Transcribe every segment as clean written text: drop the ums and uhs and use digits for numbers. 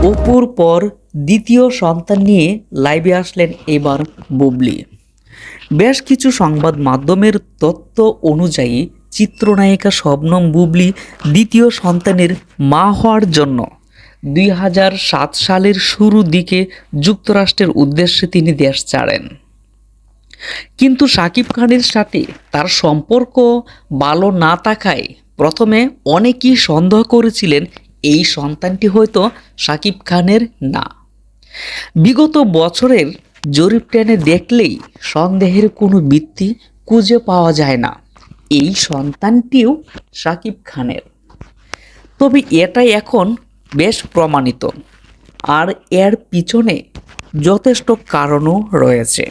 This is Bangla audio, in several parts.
অপুর পর দ্বিতীয় সন্তান নিয়ে লাইভে আসলেন এবার বুবলি। বেশ কিছু সংবাদ মাধ্যমের তথ্য অনুযায়ী চিত্রনায়িকা শবনম বুবলি দ্বিতীয় সন্তানের মা হওয়ার জন্য 2007 সালের শুরু দিকে যুক্তরাষ্ট্রের উদ্দেশ্যে তিনি দেশ ছাড়েন। কিন্তু শাকিব খানের সাথে তার সম্পর্ক ভালো না থাকায় প্রথমে অনেকেই সন্দেহ করেছিলেন এই সন্তানটি হয়তো শাকিব খানের না। বিগত বছরের জরিপ টেনে দেখলেই সন্দেহের কোনো ভিত্তি খুঁজে পাওয়া যায় না এই সন্তানটিও শাকিব খানের। তবে এটা এখন বেশ প্রমাণিত, আর এর পিছনে যথেষ্ট কারণও রয়েছে।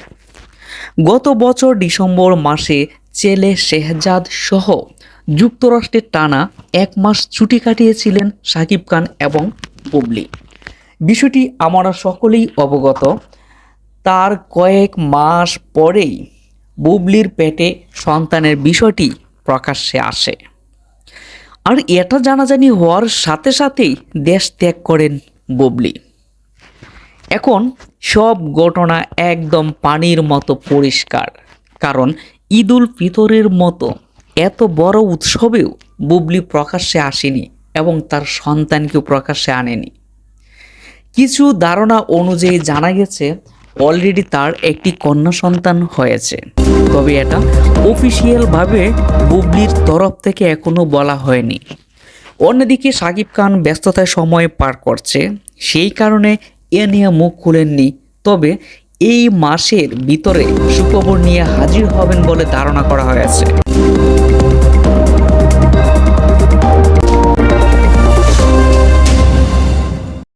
গত বছর ডিসেম্বর মাসে ছেলে শেহজাদ সহ যুক্তরাষ্ট্রে টানা 1 মাস ছুটি কাটিয়েছিলেন শাকিব খান এবং বুবলি। বিষয়টি আমরা সকলেই অবগত। তার কয়েক মাস পরেই বুবলির পেটে সন্তানের বিষয়টি প্রকাশ্যে আসে, আর এটা জানাজানি হওয়ার সাথে সাথেই দেশ ত্যাগ করেন বুবলি। এখন সব ঘটনা একদম পানির মতো পরিষ্কার, কারণ ঈদ উল ফিতরের মতো এত বড় উৎসবেও বুবলি প্রকাশ্যে আসেনি এবং তার সন্তানকেও প্রকাশ্যে আনেনি। কিছু ধারণা অনুযায়ী জানা গেছে অলরেডি তার একটি কন্যা সন্তান হয়েছে, তবে এটা অফিসিয়ালভাবে বুবলির তরফ থেকে এখনও বলা হয়নি। অন্যদিকে শাকিব খান ব্যস্ততায় সময় পার করছে, সেই কারণে এ নিয়ে মুখ খুলেননি। তবে এই মাসের ভিতরে সুখবর নিয়ে হাজির হবেন বলে ধারণা করা হয়েছে।